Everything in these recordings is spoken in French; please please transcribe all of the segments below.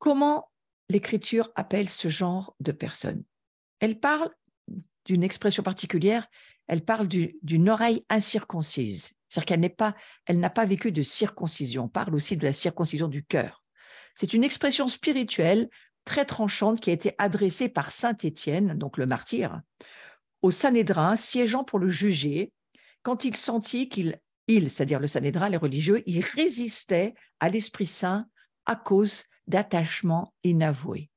Comment l'Écriture appelle ce genre de personnes? Elle parle d'une expression particulière, elle parle d'une oreille incirconcise. C'est-à-dire elle n'a pas vécu de circoncision. On parle aussi de la circoncision du cœur. C'est une expression spirituelle très tranchante qui a été adressée par saint Étienne, donc le martyr, au Sanhédrin, siégeant pour le juger, quand il sentit c'est-à-dire le Sanhédrin, les religieux, ils résistaient à l'Esprit Saint à cause d'attachements inavoués.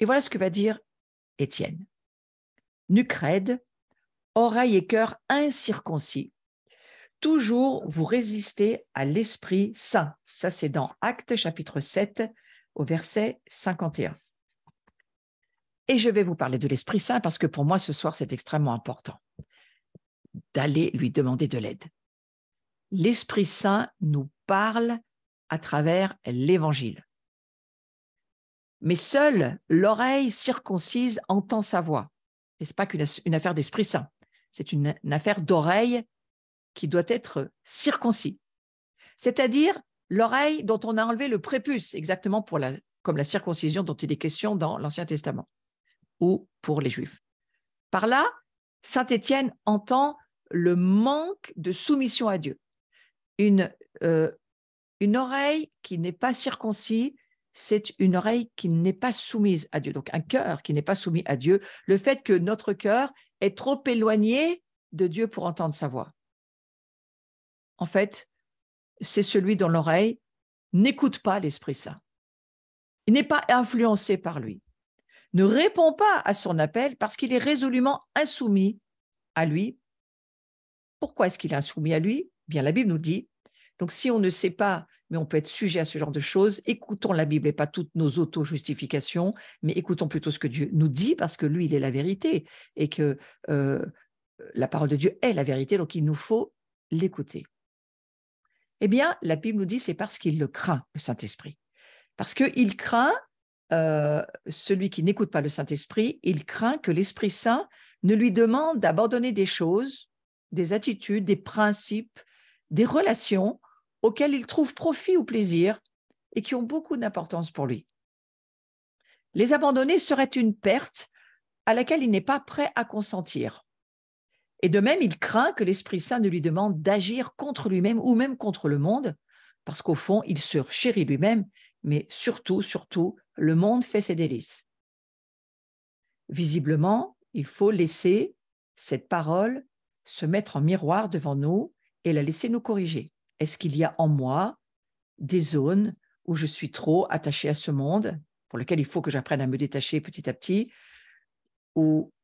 Et voilà ce que va dire Étienne. Nuque raide, oreille et cœur incirconcis, toujours vous résistez à l'Esprit Saint. Ça, c'est dans Actes chapitre 7, au verset 51. Et je vais vous parler de l'Esprit Saint parce que pour moi, ce soir, c'est extrêmement important d'aller lui demander de l'aide. L'Esprit Saint nous parle à travers l'Évangile. Mais seule l'oreille circoncise entend sa voix. Et ce n'est pas qu'une affaire d'Esprit Saint, c'est une affaire d'oreille qui doit être circoncis. C'est-à-dire l'oreille dont on a enlevé le prépuce, exactement comme la circoncision dont il est question dans l'Ancien Testament, ou pour les Juifs. Par là, saint Étienne entend le manque de soumission à Dieu. Une oreille qui n'est pas circoncis, c'est une oreille qui n'est pas soumise à Dieu. Donc, un cœur qui n'est pas soumis à Dieu, le fait que notre cœur est trop éloigné de Dieu pour entendre sa voix. En fait, c'est celui dont l'oreille n'écoute pas l'Esprit Saint. Il n'est pas influencé par lui, ne répond pas à son appel parce qu'il est résolument insoumis à lui. Pourquoi est-ce qu'il est insoumis à lui? Bien, la Bible nous dit. Donc, si on ne sait pas, mais on peut être sujet à ce genre de choses, écoutons la Bible et pas toutes nos auto-justifications, mais écoutons plutôt ce que Dieu nous dit parce que lui, il est la vérité et que la parole de Dieu est la vérité, donc il nous faut l'écouter. Eh bien, la Bible nous dit c'est parce qu'il le craint, le Saint-Esprit. Parce qu'il craint, celui qui n'écoute pas le Saint-Esprit, il craint que l'Esprit Saint ne lui demande d'abandonner des choses, des attitudes, des principes, des relations auxquelles il trouve profit ou plaisir et qui ont beaucoup d'importance pour lui. Les abandonner serait une perte à laquelle il n'est pas prêt à consentir. Et de même, il craint que l'Esprit Saint ne lui demande d'agir contre lui-même ou même contre le monde, parce qu'au fond, il se chérit lui-même, mais surtout, le monde fait ses délices. Visiblement, il faut laisser cette parole se mettre en miroir devant nous et la laisser nous corriger. Est-ce qu'il y a en moi des zones où je suis trop attachée à ce monde, pour lequel il faut que j'apprenne à me détacher petit à petit, ou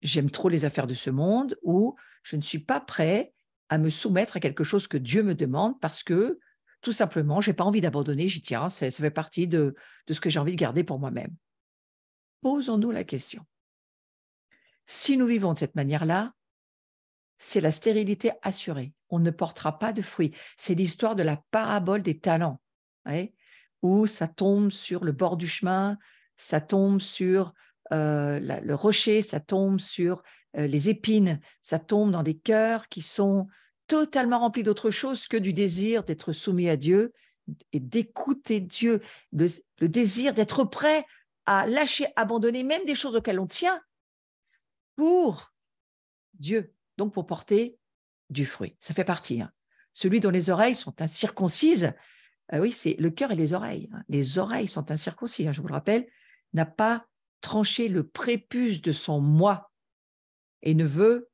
j'aime trop les affaires de ce monde, ou je ne suis pas prêt à me soumettre à quelque chose que Dieu me demande parce que, tout simplement, je n'ai pas envie d'abandonner, j'y tiens, ça fait partie de ce que j'ai envie de garder pour moi-même. Posons-nous la question. Si nous vivons de cette manière-là, c'est la stérilité assurée. On ne portera pas de fruits. C'est l'histoire de la parabole des talents, où ça tombe sur le bord du chemin, ça tombe sur le rocher, ça tombe sur les épines, ça tombe dans des cœurs qui sont totalement remplis d'autre chose que du désir d'être soumis à Dieu et d'écouter Dieu, le désir d'être prêt à lâcher, abandonner même des choses auxquelles on tient pour Dieu, donc pour porter du fruit. Ça fait partie. Celui dont les oreilles sont incirconcises, oui, c'est le cœur et les oreilles. Les oreilles sont incirconcises, je vous le rappelle, n'a pas tranché le prépuce de son moi et ne veut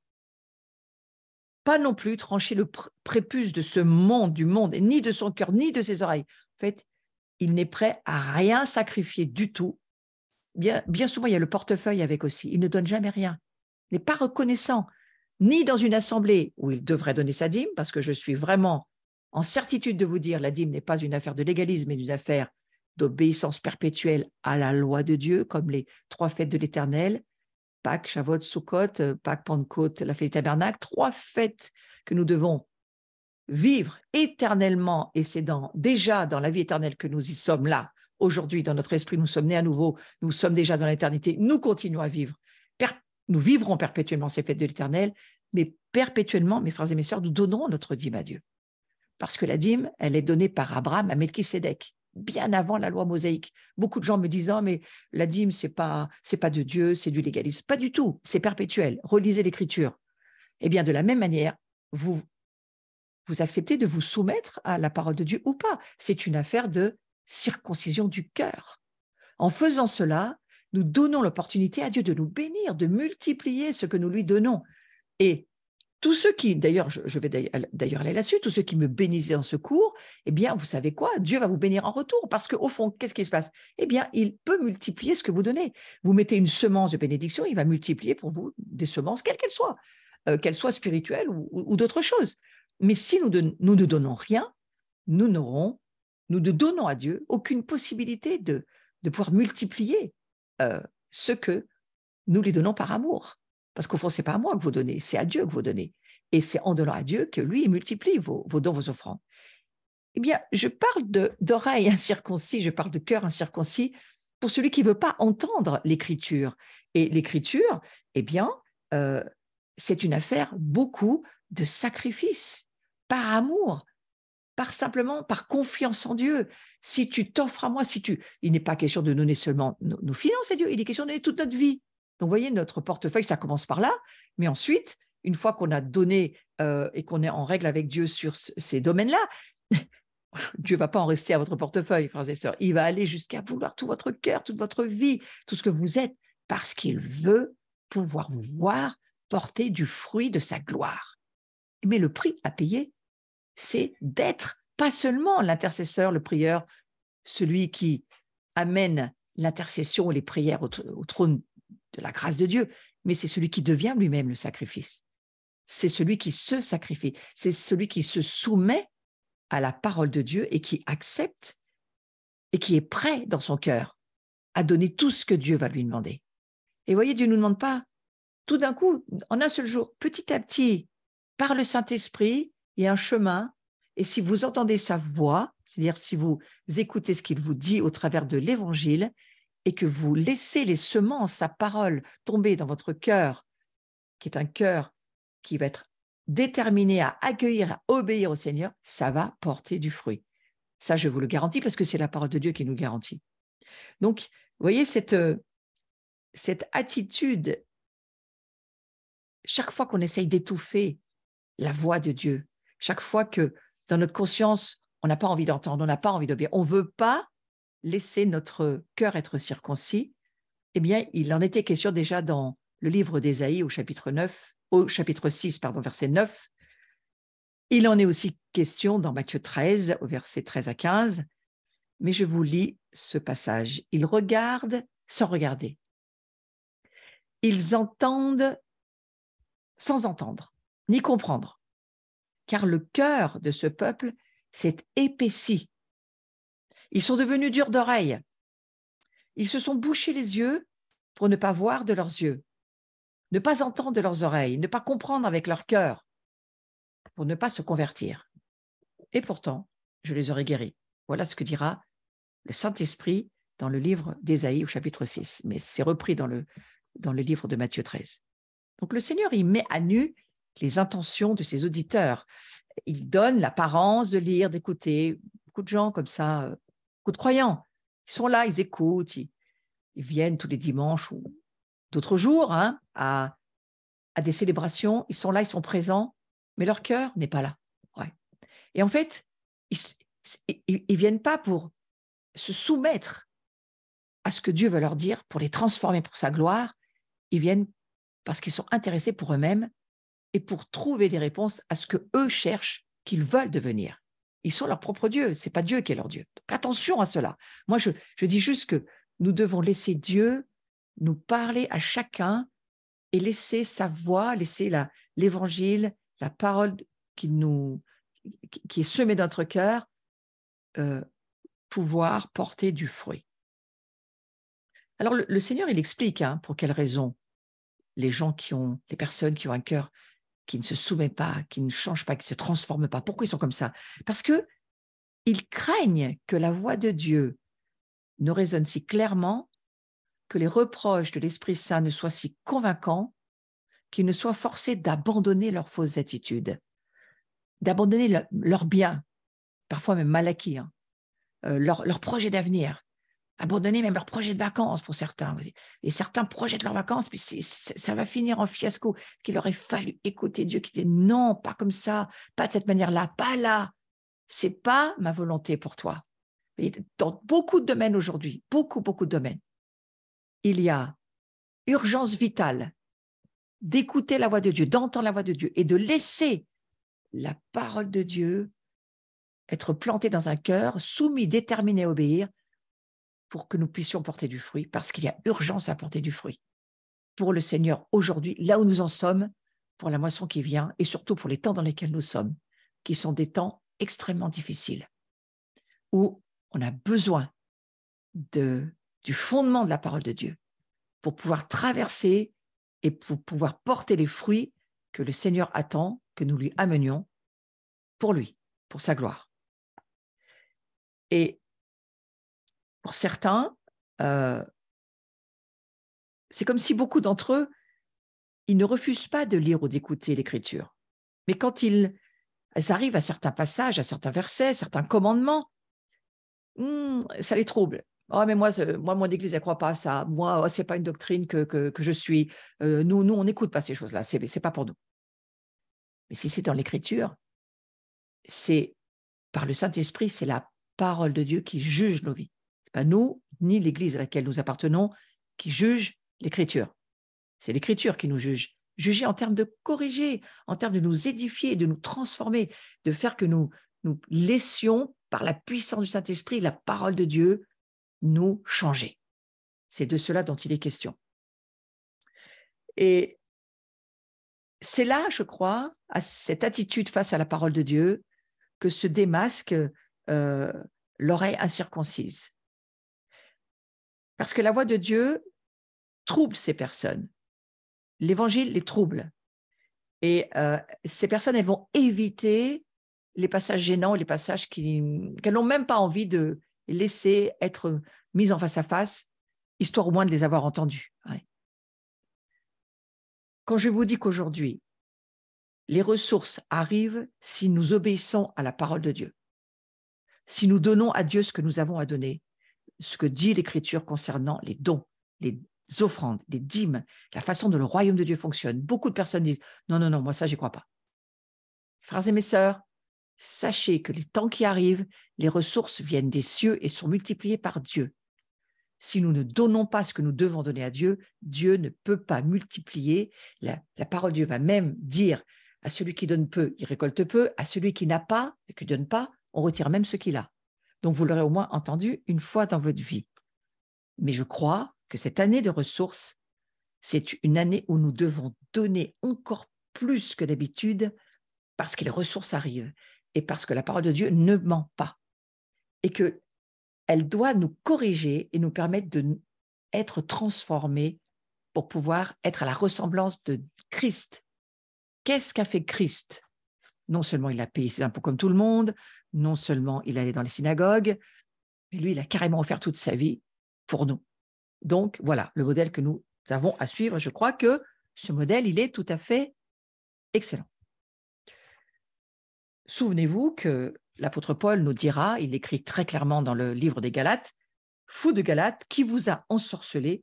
pas non plus trancher le prépuce de ce monde, du monde, ni de son cœur, ni de ses oreilles. En fait, il n'est prêt à rien sacrifier du tout. Bien souvent, il y a le portefeuille avec aussi. Il ne donne jamais rien. Il n'est pas reconnaissant, ni dans une assemblée où il devrait donner sa dîme, parce que je suis vraiment en certitude de vous dire, la dîme n'est pas une affaire de légalisme, mais une affaire d'obéissance perpétuelle à la loi de Dieu, comme les 3 fêtes de l'Éternel, Pâques, Shavuot, Sukkot, Pâques, Pentecôte, la fête du tabernacle, 3 fêtes que nous devons vivre éternellement, et c'est déjà dans la vie éternelle que nous y sommes là. Aujourd'hui, dans notre esprit, nous sommes nés à nouveau, nous sommes déjà dans l'éternité, nous continuons à vivre. Nous vivrons perpétuellement ces fêtes de l'Éternel, mais perpétuellement, mes frères et mes sœurs, nous donnerons notre dîme à Dieu. Parce que la dîme, elle est donnée par Abraham à Melchisédek. bien avant la loi mosaïque. Beaucoup de gens me disent « Oh, mais la dîme, c'est pas de Dieu, c'est du légalisme. » Pas du tout, c'est perpétuel. Relisez l'Écriture. Eh bien, de la même manière, vous acceptez de vous soumettre à la parole de Dieu ou pas. C'est une affaire de circoncision du cœur. En faisant cela, nous donnons l'opportunité à Dieu de nous bénir, de multiplier ce que nous lui donnons. Et tous ceux qui, d'ailleurs, je vais d'ailleurs aller là-dessus, tous ceux qui me bénissent dans ce cours, eh bien, vous savez quoi? Dieu va vous bénir en retour parce qu'au fond, qu'est-ce qui se passe? Eh bien, il peut multiplier ce que vous donnez. Vous mettez une semence de bénédiction, il va multiplier pour vous des semences, quelles qu'elles soient spirituelles ou d'autres choses. Mais si nous ne donnons rien, nous ne donnons à Dieu aucune possibilité de pouvoir multiplier ce que nous lui donnons par amour. Parce qu'au fond, ce n'est pas à moi que vous donnez, c'est à Dieu que vous donnez. Et c'est en donnant à Dieu que lui, il multiplie vos dons, vos offrandes. Eh bien, je parle d'oreilles incirconcis, je parle de cœur incirconcis pour celui qui ne veut pas entendre l'Écriture. Et l'Écriture, eh bien, c'est une affaire beaucoup de sacrifice, par amour, simplement par confiance en Dieu. Si tu t'offres à moi, il n'est pas question de donner seulement nos finances à Dieu, il est question de donner toute notre vie. Donc, vous voyez, notre portefeuille, ça commence par là, mais ensuite, une fois qu'on a donné et qu'on est en règle avec Dieu sur ces domaines-là, Dieu ne va pas en rester à votre portefeuille, frères et sœurs. Il va aller jusqu'à vouloir tout votre cœur, toute votre vie, tout ce que vous êtes, parce qu'il veut pouvoir vous voir porter du fruit de sa gloire. Mais le prix à payer, c'est d'être pas seulement l'intercesseur, le prieur, celui qui amène l'intercession et les prières au trône de la grâce de Dieu, mais c'est celui qui devient lui-même le sacrifice. C'est celui qui se sacrifie, c'est celui qui se soumet à la parole de Dieu et qui accepte et qui est prêt dans son cœur à donner tout ce que Dieu va lui demander. Et voyez, Dieu ne nous demande pas tout d'un coup, en un seul jour, petit à petit, par le Saint-Esprit, il y a un chemin. Et si vous entendez sa voix, c'est-à-dire si vous écoutez ce qu'il vous dit au travers de l'Évangile et que vous laissez les semences, sa parole, tomber dans votre cœur, qui est un cœur qui va être déterminé à accueillir, à obéir au Seigneur, ça va porter du fruit. Ça, je vous le garantis parce que c'est la parole de Dieu qui nous le garantit. Donc, vous voyez, cette attitude, chaque fois qu'on essaye d'étouffer la voix de Dieu, chaque fois que dans notre conscience, on n'a pas envie d'entendre, on n'a pas envie d'obéir, on ne veut pas laisser notre cœur être circoncis, eh bien, il en était question déjà dans le livre d'Ésaïe au chapitre 6, verset 9. Il en est aussi question dans Matthieu 13, au verset 13 à 15. Mais je vous lis ce passage. Ils regardent sans regarder. Ils entendent sans entendre, ni comprendre. Car le cœur de ce peuple s'est épaissi. Ils sont devenus durs d'oreille. Ils se sont bouchés les yeux pour ne pas voir de leurs yeux, ne pas entendre de leurs oreilles, ne pas comprendre avec leur cœur, pour ne pas se convertir. Et pourtant, je les aurais guéris. Voilà ce que dira le Saint-Esprit dans le livre d'Ésaïe au chapitre 6. Mais c'est repris dans le livre de Matthieu 13. Donc le Seigneur, il met à nu les intentions de ses auditeurs. Il donne l'apparence de lire, d'écouter. Beaucoup de gens comme ça, beaucoup de croyants, ils sont là, ils écoutent, ils viennent tous les dimanches ou d'autres jours à des célébrations, ils sont là, ils sont présents, mais leur cœur n'est pas là. Ouais. Et en fait, ils viennent pas pour se soumettre à ce que Dieu veut leur dire, pour les transformer pour sa gloire. Ils viennent parce qu'ils sont intéressés pour eux-mêmes et pour trouver des réponses à ce que eux cherchent, qu'ils veulent devenir. Ils sont leur propre Dieu, c'est pas Dieu qui est leur Dieu. Donc attention à cela. Moi, je dis juste que nous devons laisser Dieu nous parler à chacun et laisser sa voix, laisser l'évangile, la parole qui est semée dans notre cœur, pouvoir porter du fruit. Alors le Seigneur, il explique pour quelles raisons les personnes qui ont un cœur qui ne se soumet pas, qui ne change pas, qui ne se transforme pas. Pourquoi ils sont comme ça? Parce qu'ils craignent que la voix de Dieu ne résonne si clairement, que les reproches de l'Esprit Saint ne soient si convaincants, qu'ils ne soient forcés d'abandonner leurs fausses attitudes, d'abandonner leur bien, parfois même mal acquis, leur projet d'avenir, abandonner même leur projet de vacances pour certains. Et certains projettent leurs vacances, puis ça va finir en fiasco. Qu'il aurait fallu écouter Dieu qui dit non, pas comme ça, pas de cette manière-là, pas là. C'est pas ma volonté pour toi. Et dans beaucoup de domaines aujourd'hui, beaucoup de domaines, il y a urgence vitale d'écouter la voix de Dieu, d'entendre la voix de Dieu et de laisser la parole de Dieu être plantée dans un cœur, soumis, déterminé à obéir, pour que nous puissions porter du fruit, parce qu'il y a urgence à porter du fruit pour le Seigneur aujourd'hui, là où nous en sommes, pour la moisson qui vient, et surtout pour les temps dans lesquels nous sommes, qui sont des temps extrêmement difficiles, où on a besoin du fondement de la parole de Dieu pour pouvoir traverser et pour pouvoir porter les fruits que le Seigneur attend que nous lui amenions pour lui, pour sa gloire. Et pour certains, c'est comme si beaucoup d'entre eux, ils ne refusent pas de lire ou d'écouter l'Écriture. Mais quand ils arrivent à certains passages, à certains versets, certains commandements, ça les trouble. Oh, mais moi, mon église, elle ne croit pas à ça. Moi, ce n'est pas une doctrine que je suis. Nous, on n'écoute pas ces choses-là. Ce n'est pas pour nous. Mais si c'est dans l'Écriture, c'est par le Saint-Esprit, c'est la parole de Dieu qui juge nos vies. Ce n'est pas nous, ni l'Église à laquelle nous appartenons, qui juge l'Écriture. C'est l'Écriture qui nous juge. Juger en termes de corriger, en termes de nous édifier, de nous transformer, de faire que nous laissions, par la puissance du Saint-Esprit, la parole de Dieu, nous changer. C'est de cela dont il est question. Et c'est là, je crois, à cette attitude face à la parole de Dieu, que se démasque l'oreille incirconcise. Parce que la voix de Dieu trouble ces personnes. L'Évangile les trouble. Et ces personnes, elles vont éviter les passages gênants, les passages qu'elles n'ont même pas envie de laisser être mises en face à face, histoire au moins de les avoir entendues. Ouais. Quand je vous dis qu'aujourd'hui, les ressources arrivent si nous obéissons à la parole de Dieu, si nous donnons à Dieu ce que nous avons à donner, ce que dit l'Écriture concernant les dons, les offrandes, les dîmes, la façon dont le royaume de Dieu fonctionne. Beaucoup de personnes disent « Non, moi ça, j'y crois pas ». Frères et mes sœurs, sachez que les temps qui arrivent, les ressources viennent des cieux et sont multipliées par Dieu. Si nous ne donnons pas ce que nous devons donner à Dieu, Dieu ne peut pas multiplier. La parole de Dieu va même dire à celui qui donne peu, il récolte peu, à celui qui n'a pas et qui ne donne pas, on retire même ce qu'il a. Donc vous l'aurez au moins entendu une fois dans votre vie. Mais je crois que cette année de ressources, c'est une année où nous devons donner encore plus que d'habitude parce que les ressources arrivent et parce que la parole de Dieu ne ment pas et qu'elle doit nous corriger et nous permettre d'être transformés pour pouvoir être à la ressemblance de Christ. Qu'est-ce qu'a fait Christ? Non seulement il a payé ses impôts comme tout le monde, non seulement il allait dans les synagogues, mais lui, il a carrément offert toute sa vie pour nous. Donc, voilà le modèle que nous avons à suivre. Je crois que ce modèle, il est tout à fait excellent. Souvenez-vous que l'apôtre Paul nous dira, il écrit très clairement dans le livre des Galates, « Fou de Galates, qui vous a ensorcelé,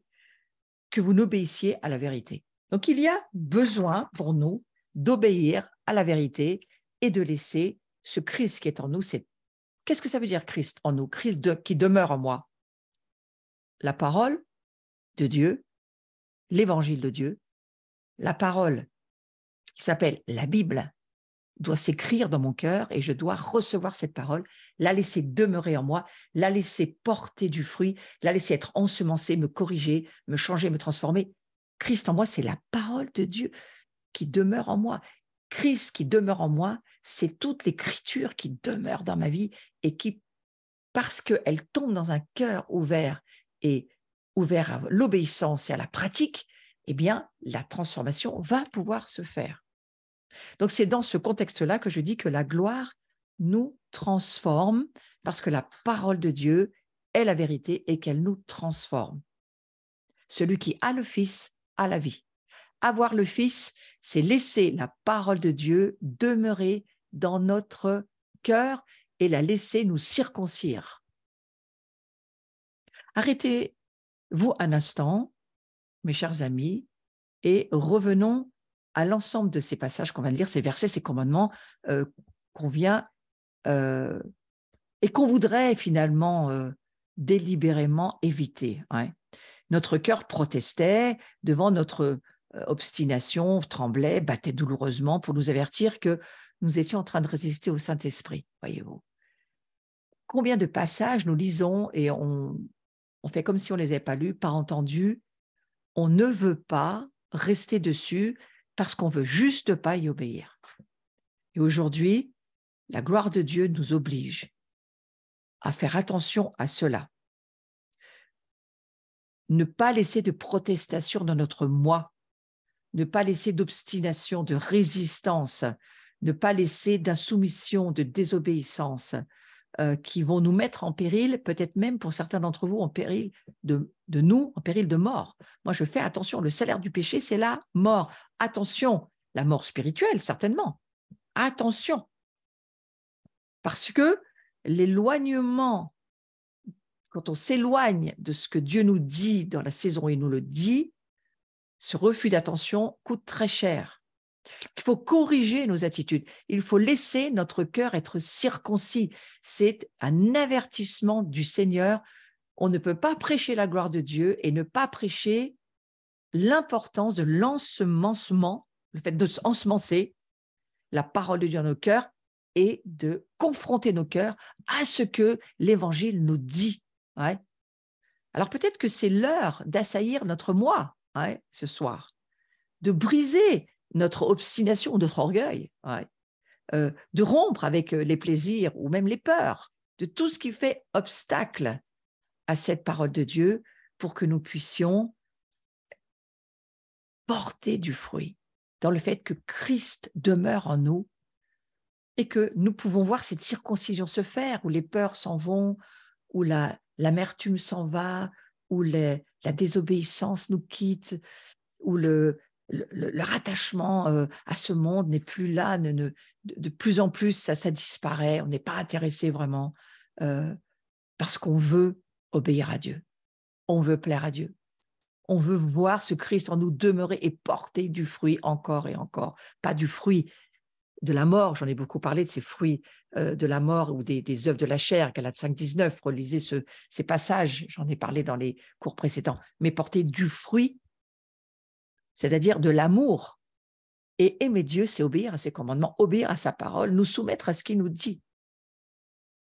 que vous n'obéissiez à la vérité ». Donc, il y a besoin pour nous d'obéir à la vérité et de laisser ce Christ qui est en nous. Qu'est-ce que ça veut dire Christ en nous? Christ qui demeure en moi. La parole de Dieu, l'évangile de Dieu, la parole qui s'appelle la Bible, doit s'écrire dans mon cœur et je dois recevoir cette parole, la laisser demeurer en moi, la laisser porter du fruit, la laisser être ensemencée, me corriger, me changer, me transformer. Christ en moi, c'est la parole de Dieu qui demeure en moi. Christ qui demeure en moi, c'est toute l'écriture qui demeure dans ma vie et qui, parce qu'elle tombe dans un cœur ouvert et ouvert à l'obéissance et à la pratique, eh bien, la transformation va pouvoir se faire. Donc, c'est dans ce contexte-là que je dis que la gloire nous transforme parce que la parole de Dieu est la vérité et qu'elle nous transforme. Celui qui a le Fils a la vie. Avoir le Fils, c'est laisser la parole de Dieu demeurer dans notre cœur et la laisser nous circoncire. Arrêtez-vous un instant, mes chers amis, et revenons à l'ensemble de ces passages qu'on vient de lire, ces versets, ces commandements qu'on vient et qu'on voudrait finalement délibérément éviter. Ouais. Notre cœur protestait devant notre obstination, tremblait, battait douloureusement pour nous avertir que nous étions en train de résister au Saint-Esprit, voyez-vous. Combien de passages nous lisons et on fait comme si on ne les avait pas lus, pas entendus. On ne veut pas rester dessus parce qu'on ne veut juste pas y obéir. Et aujourd'hui, la gloire de Dieu nous oblige à faire attention à cela. Ne pas laisser de protestation dans notre moi, ne pas laisser d'obstination, de résistance, ne pas laisser d'insoumission, de désobéissance qui vont nous mettre en péril, peut-être même pour certains d'entre vous en péril de nous, en péril de mort. Moi, je fais attention, le salaire du péché, c'est la mort. Attention, la mort spirituelle, certainement. Attention, parce que l'éloignement, quand on s'éloigne de ce que Dieu nous dit dans la saison où il nous le dit, ce refus d'attention coûte très cher. Il faut corriger nos attitudes. Il faut laisser notre cœur être circoncis. C'est un avertissement du Seigneur. On ne peut pas prêcher la gloire de Dieu et ne pas prêcher l'importance de l'ensemencement, le fait de ensemencer la parole de Dieu dans nos cœurs et de confronter nos cœurs à ce que l'Évangile nous dit. Ouais. Alors peut-être que c'est l'heure d'assaillir notre moi ce soir, de briser notre obstination, notre orgueil, de rompre avec les plaisirs ou même les peurs, de tout ce qui fait obstacle à cette parole de Dieu pour que nous puissions porter du fruit dans le fait que Christ demeure en nous et que nous pouvons voir cette circoncision se faire où les peurs s'en vont, où l'amertume s'en va, où la désobéissance nous quitte, où le rattachement à ce monde n'est plus là, de plus en plus, ça disparaît, on n'est pas intéressé vraiment, parce qu'on veut obéir à Dieu, on veut plaire à Dieu, on veut voir ce Christ en nous demeurer et porter du fruit encore et encore, pas du fruit de la mort, j'en ai beaucoup parlé de ces fruits de la mort ou des œuvres de la chair, Galates 5,19, relisez ces passages, j'en ai parlé dans les cours précédents, mais porter du fruit, c'est-à-dire de l'amour. Et aimer Dieu, c'est obéir à ses commandements, obéir à sa parole, nous soumettre à ce qu'il nous dit.